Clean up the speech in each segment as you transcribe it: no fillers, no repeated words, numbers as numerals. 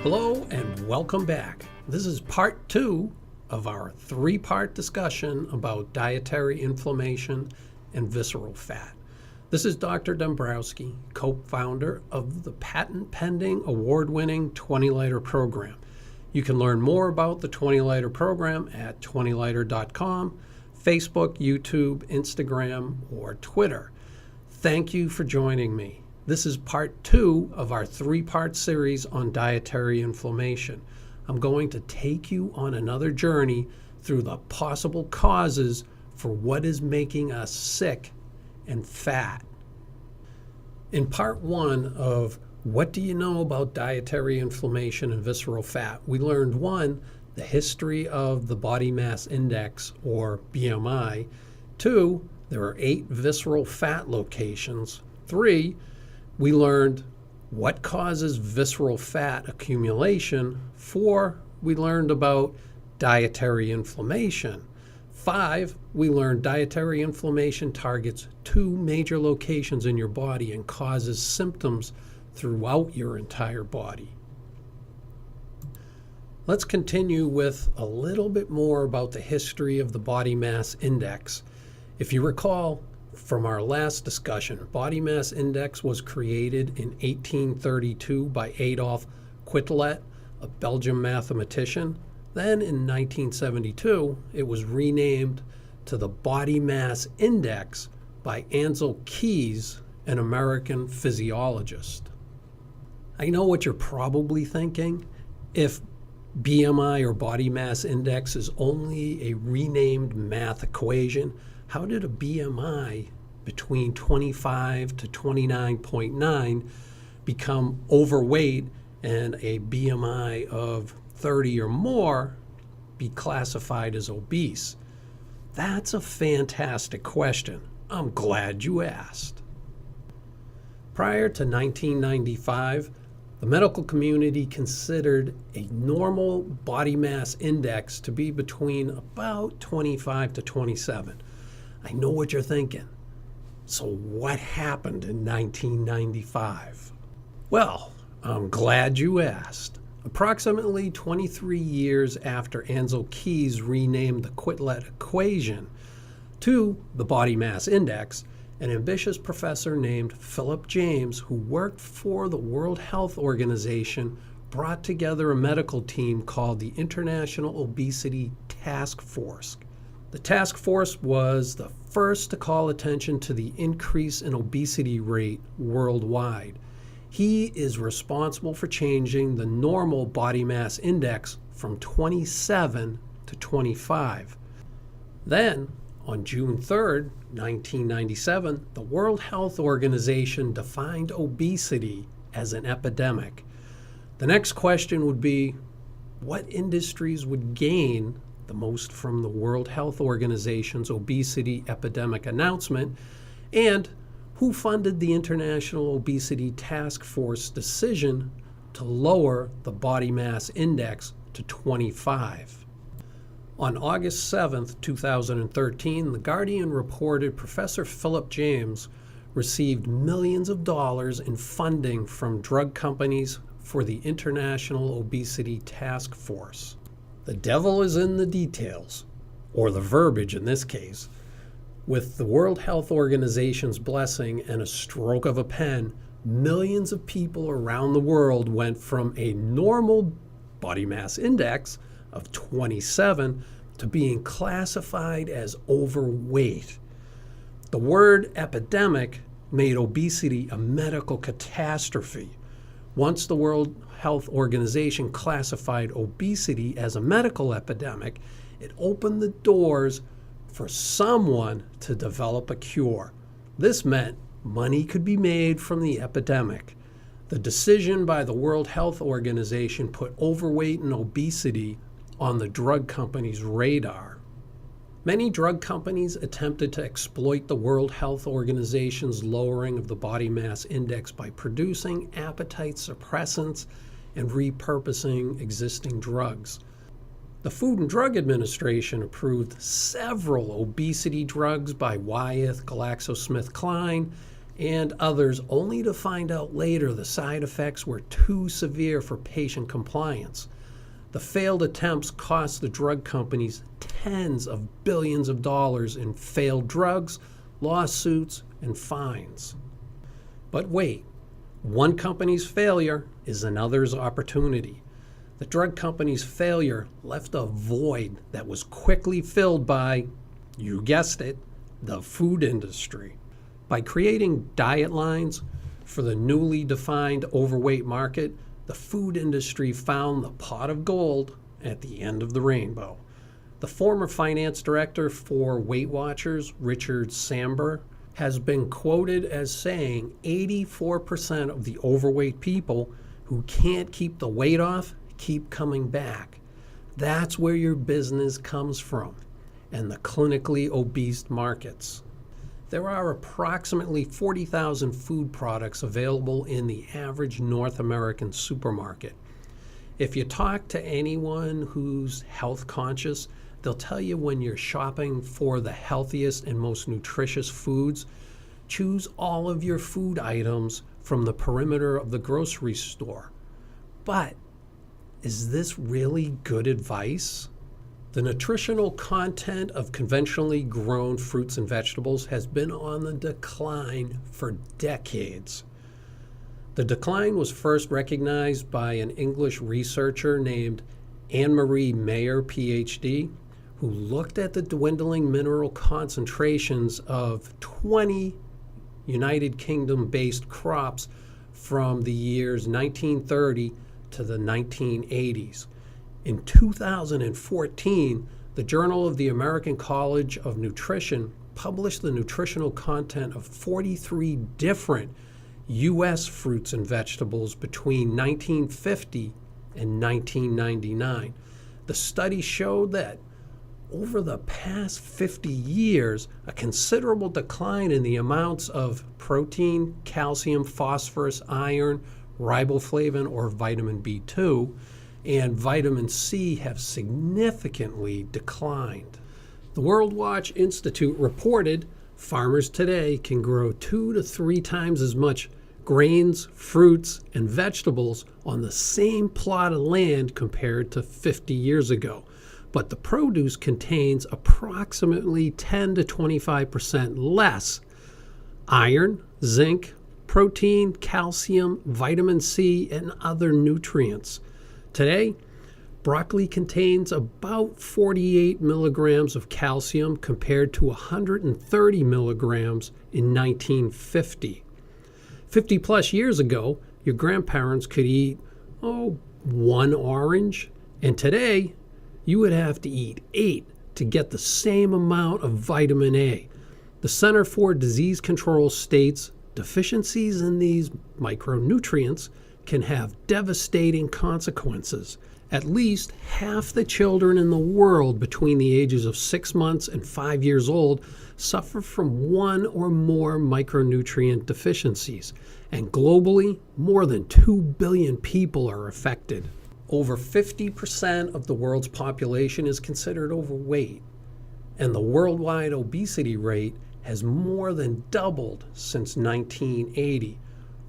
Hello and welcome back. This is part 2 of our 3-part discussion about dietary inflammation and visceral fat. This is Dr. Dombrowski, co-founder of the patent-pending, award-winning 20-Liter program. You can learn more about the 20-Liter program at 20liter.com, Facebook, YouTube, Instagram, or Twitter. Thank you for joining me. This is part 2 of our 3-part series on dietary inflammation. I'm going to take you on another journey through the possible causes for what is making us sick and fat. In part 1 of What Do You Know About Dietary Inflammation and Visceral Fat, we learned 1, the history of the body mass index, or BMI. 2, there are 8 visceral fat locations. 3, we learned what causes visceral fat accumulation. 4, we learned about dietary inflammation. 5, we learned dietary inflammation targets 2 major locations in your body and causes symptoms throughout your entire body. Let's continue with a little bit more about the history of the body mass index. If you recall, from our last discussion, body mass index was created in 1832 by Adolf Quetelet, a Belgian mathematician. Then in 1972, it was renamed to the body mass index by Ancel Keys, an American physiologist. I know what you're probably thinking. If BMI or body mass index is only a renamed math equation, how did a BMI between 25 to 29.9 become overweight and a BMI of 30 or more be classified as obese? That's a fantastic question. I'm glad you asked. Prior to 1995, the medical community considered a normal body mass index to be between about 25 to 27. I know what you're thinking. So what happened in 1995? Well, I'm glad you asked. Approximately 23 years after Ancel Keys renamed the Quetelet equation to the body mass index, an ambitious professor named Philip James, who worked for the World Health Organization, brought together a medical team called the International Obesity Task Force. The task force was the first to call attention to the increase in obesity rate worldwide. He is responsible for changing the normal body mass index from 27 to 25. Then, on June 3rd, 1997, the World Health Organization defined obesity as an epidemic. The next question would be, what industries would gain the most from the World Health Organization's obesity epidemic announcement, and who funded the International Obesity Task Force decision to lower the body mass index to 25? On August 7, 2013, The Guardian reported Professor Philip James received millions of dollars in funding from drug companies for the International Obesity Task Force. The devil is in the details, or the verbiage in this case. With the World Health Organization's blessing and a stroke of a pen, millions of people around the world went from a normal body mass index of 27 to being classified as overweight. The word epidemic made obesity a medical catastrophe. Once the World Health Organization classified obesity as a medical epidemic, it opened the doors for someone to develop a cure. This meant money could be made from the epidemic. The decision by the World Health Organization put overweight and obesity on the drug companies' radar. Many drug companies attempted to exploit the World Health Organization's lowering of the body mass index by producing appetite suppressants and repurposing existing drugs. The Food and Drug Administration approved several obesity drugs by Wyeth, GlaxoSmithKline, and others, only to find out later the side effects were too severe for patient compliance. The failed attempts cost the drug companies tens of billions of dollars in failed drugs, lawsuits, and fines. But wait, one company's failure is another's opportunity. The drug company's failure left a void that was quickly filled by, you guessed it, the food industry. By creating diet lines for the newly defined overweight market, the food industry found the pot of gold at the end of the rainbow. The former finance director for Weight Watchers, Richard Samber, has been quoted as saying 84% of the overweight people who can't keep the weight off keep coming back. That's where your business comes from, and the clinically obese markets. There are approximately 40,000 food products available in the average North American supermarket. If you talk to anyone who's health conscious, they'll tell you when you're shopping for the healthiest and most nutritious foods, choose all of your food items from the perimeter of the grocery store. But is this really good advice? The nutritional content of conventionally grown fruits and vegetables has been on the decline for decades. The decline was first recognized by an English researcher named Anne-Marie Mayer, PhD, who looked at the dwindling mineral concentrations of 20 United Kingdom-based crops from the years 1930 to the 1980s. In 2014, the Journal of the American College of Nutrition published the nutritional content of 43 different U.S. fruits and vegetables between 1950 and 1999. The study showed that over the past 50 years, a considerable decline in the amounts of protein, calcium, phosphorus, iron, riboflavin or vitamin B2, and vitamin C have significantly declined. The World Watch Institute reported farmers today can grow 2 to 3 times as much grains, fruits, and vegetables on the same plot of land compared to 50 years ago. But the produce contains approximately 10 to 25% less iron, zinc, protein, calcium, vitamin C, and other nutrients. Today, broccoli contains about 48 milligrams of calcium compared to 130 milligrams in 1950. 50 plus years ago, your grandparents could eat, 1 orange, and today you would have to eat 8 to get the same amount of vitamin A. The Center for Disease Control states deficiencies in these micronutrients can have devastating consequences. At least half the children in the world between the ages of 6 months and 5 years old suffer from 1 or more micronutrient deficiencies, and globally, more than 2 billion people are affected. Over 50% of the world's population is considered overweight, and the worldwide obesity rate has more than doubled since 1980.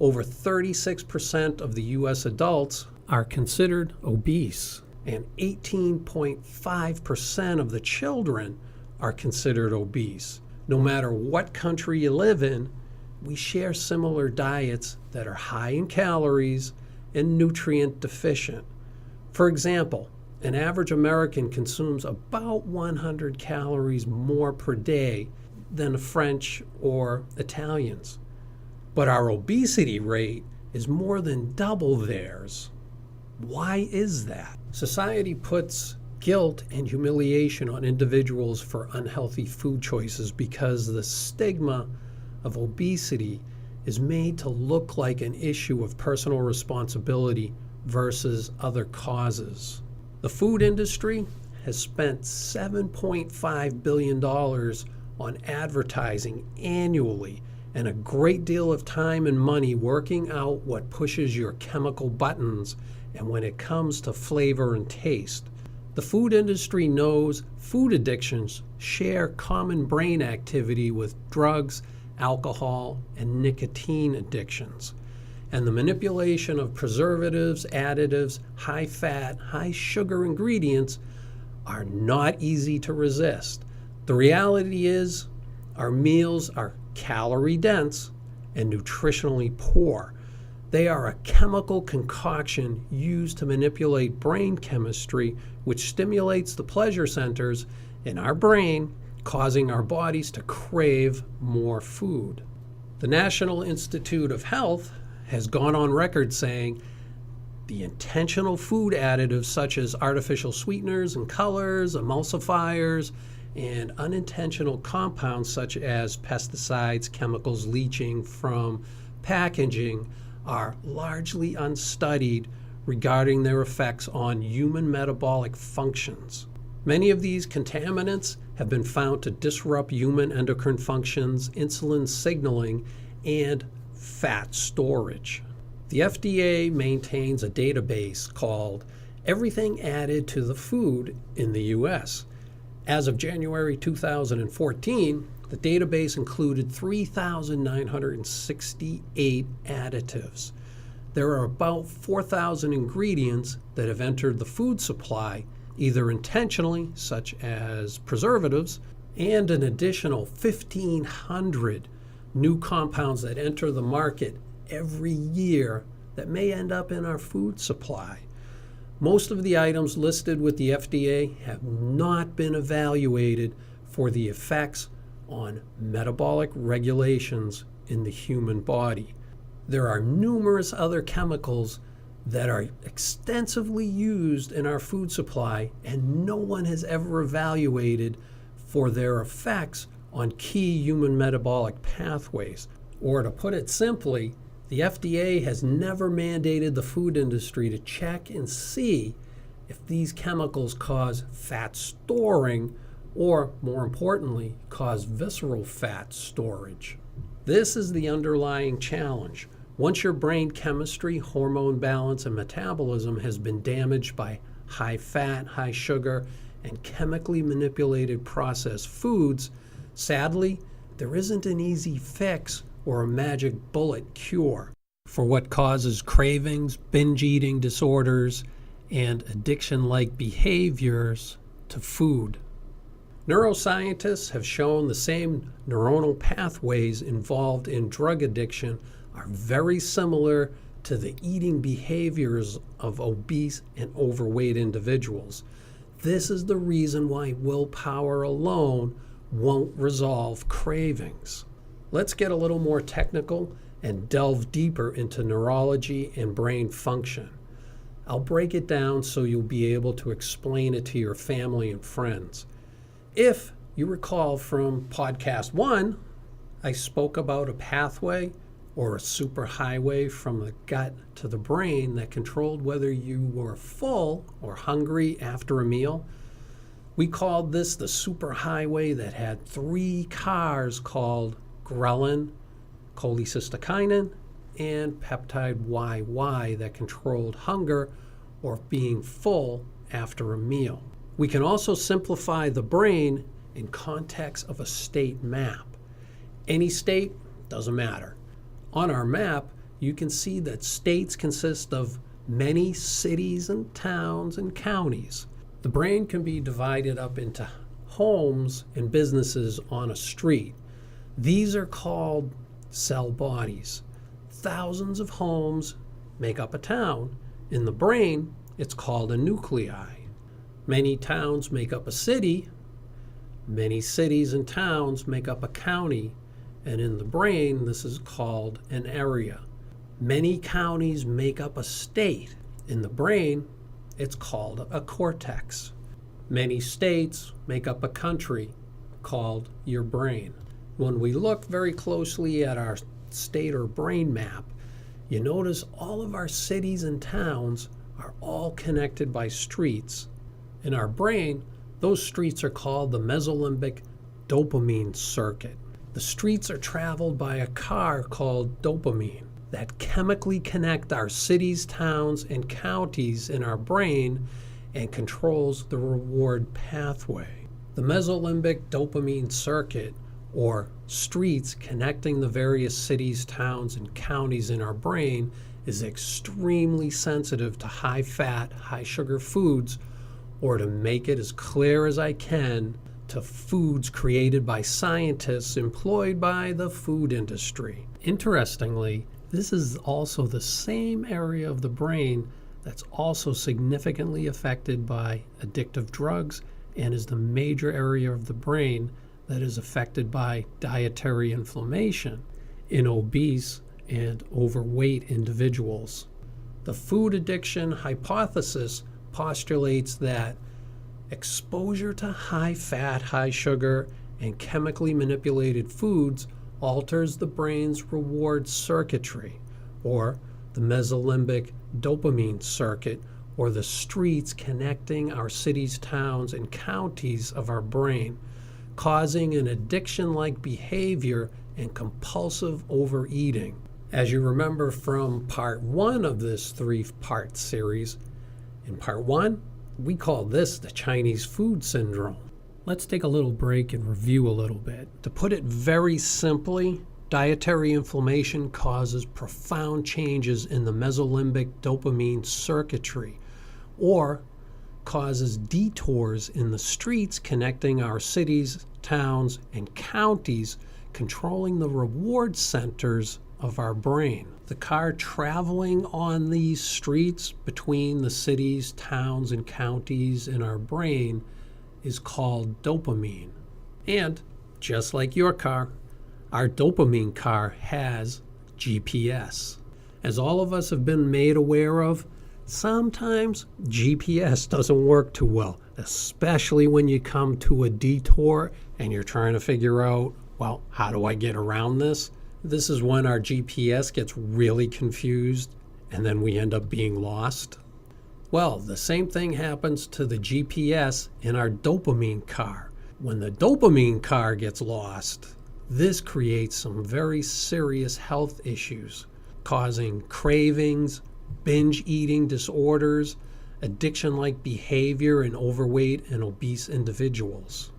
Over 36% of the U.S. adults are considered obese, and 18.5% of the children are considered obese. No matter what country you live in, we share similar diets that are high in calories and nutrient deficient. For example, an average American consumes about 100 calories more per day than French or Italians. But our obesity rate is more than double theirs. Why is that? Society puts guilt and humiliation on individuals for unhealthy food choices because the stigma of obesity is made to look like an issue of personal responsibility versus other causes. The food industry has spent $7.5 billion on advertising annually, and a great deal of time and money working out what pushes your chemical buttons and when it comes to flavor and taste. The food industry knows food addictions share common brain activity with drugs, alcohol, and nicotine addictions. And the manipulation of preservatives, additives, high fat, high sugar ingredients are not easy to resist. The reality is, our meals are calorie dense and nutritionally poor. They are a chemical concoction used to manipulate brain chemistry, which stimulates the pleasure centers in our brain, causing our bodies to crave more food. The National Institute of Health has gone on record saying the intentional food additives such as artificial sweeteners and colors, emulsifiers, and unintentional compounds such as pesticides, chemicals leaching from packaging are largely unstudied regarding their effects on human metabolic functions. Many of these contaminants have been found to disrupt human endocrine functions, insulin signaling, and fat storage. The FDA maintains a database called Everything Added to the Food in the U.S. As of January 2014, the database included 3,968 additives. There are about 4,000 ingredients that have entered the food supply, either intentionally, such as preservatives, and an additional 1,500 new compounds that enter the market every year that may end up in our food supply. Most of the items listed with the FDA have not been evaluated for the effects on metabolic regulations in the human body. There are numerous other chemicals that are extensively used in our food supply, and no one has ever evaluated for their effects on key human metabolic pathways. Or to put it simply, the FDA has never mandated the food industry to check and see if these chemicals cause fat storing or, more importantly, cause visceral fat storage. This is the underlying challenge. Once your brain chemistry, hormone balance, and metabolism has been damaged by high fat, high sugar, and chemically manipulated processed foods, sadly, there isn't an easy fix or a magic bullet cure for what causes cravings, binge eating disorders, and addiction-like behaviors to food. Neuroscientists have shown the same neuronal pathways involved in drug addiction are very similar to the eating behaviors of obese and overweight individuals. This is the reason why willpower alone won't resolve cravings. Let's get a little more technical and delve deeper into neurology and brain function. I'll break it down so you'll be able to explain it to your family and friends. If you recall from podcast 1, I spoke about a pathway or a superhighway from the gut to the brain that controlled whether you were full or hungry after a meal. We called this the superhighway that had 3 cars called ghrelin, cholecystokinin, and peptide YY that controlled hunger or being full after a meal. We can also simplify the brain in context of a state map. Any state, doesn't matter. On our map, you can see that states consist of many cities and towns and counties. The brain can be divided up into homes and businesses on a street. These are called cell bodies. Thousands of homes make up a town. In the brain, it's called a nuclei. Many towns make up a city. Many cities and towns make up a county. And in the brain, this is called an area. Many counties make up a state. In the brain, it's called a cortex. Many states make up a country called your brain. When we look very closely at our state or brain map, you notice all of our cities and towns are all connected by streets. In our brain, those streets are called the mesolimbic dopamine circuit. The streets are traveled by a car called dopamine that chemically connect our cities, towns, and counties in our brain and controls the reward pathway. The mesolimbic dopamine circuit, or streets connecting the various cities, towns, and counties in our brain, is extremely sensitive to high fat, high sugar foods, or to make it as clear as I can, to foods created by scientists employed by the food industry. Interestingly, this is also the same area of the brain that's also significantly affected by addictive drugs and is the major area of the brain that is affected by dietary inflammation in obese and overweight individuals. The food addiction hypothesis postulates that exposure to high fat, high sugar, and chemically manipulated foods alters the brain's reward circuitry, or the mesolimbic dopamine circuit, or the streets connecting our cities, towns, and counties of our brain, causing an addiction-like behavior and compulsive overeating. As you remember from part 1 of this 3-part series, in part 1, we call this the Chinese food syndrome. Let's take a little break and review a little bit. To put it very simply, dietary inflammation causes profound changes in the mesolimbic dopamine circuitry, or causes detours in the streets connecting our cities, towns, and counties, controlling the reward centers of our brain. The car traveling on these streets between the cities, towns, and counties in our brain is called dopamine. And just like your car, our dopamine car has GPS. As all of us have been made aware of, sometimes GPS doesn't work too well, especially when you come to a detour and you're trying to figure out, well, how do I get around this? This is when our GPS gets really confused and then we end up being lost. Well, the same thing happens to the GPS in our dopamine car. When the dopamine car gets lost, this creates some very serious health issues, causing cravings, binge eating disorders, addiction-like behavior in overweight and obese individuals.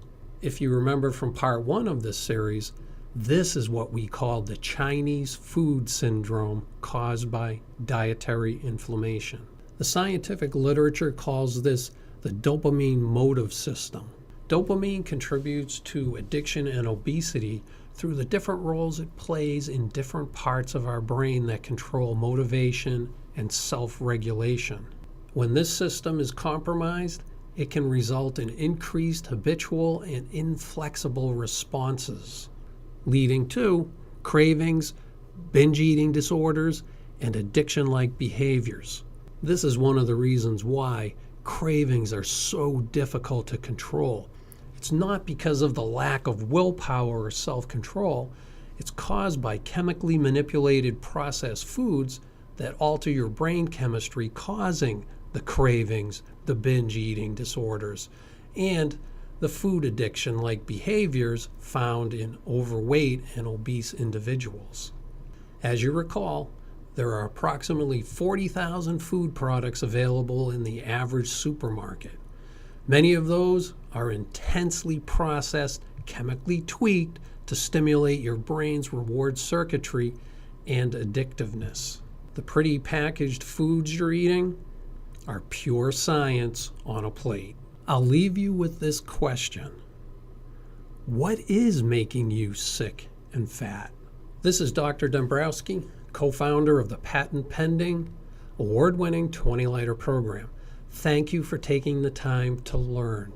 If you remember from part 1 of this series, this is what we call the Chinese food syndrome caused by dietary inflammation. The scientific literature calls this the dopamine motive system. Dopamine contributes to addiction and obesity through the different roles it plays in different parts of our brain that control motivation and self-regulation. When this system is compromised, it can result in increased habitual and inflexible responses, leading to cravings, binge eating disorders, and addiction-like behaviors. This is one of the reasons why cravings are so difficult to control. It's not because of the lack of willpower or self-control. It's caused by chemically manipulated processed foods that alter your brain chemistry, causing the cravings, the binge eating disorders, and the food addiction-like behaviors found in overweight and obese individuals. As you recall, there are approximately 40,000 food products available in the average supermarket. Many of those are intensely processed, chemically tweaked to stimulate your brain's reward circuitry and addictiveness. The pretty packaged foods you're eating are pure science on a plate. I'll leave you with this question. What is making you sick and fat? This is Dr. Dombrowski, co-founder of the patent-pending, award-winning 20-liter program. Thank you for taking the time to learn.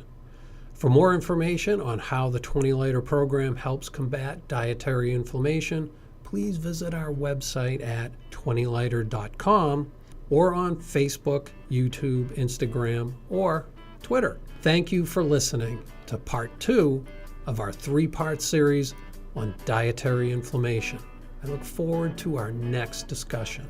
For more information on how the 20-liter program helps combat dietary inflammation, please visit our website at 20liter.com or on Facebook, YouTube, Instagram, or Twitter. Thank you for listening to part 2 of our 3-part series on dietary inflammation. I look forward to our next discussion.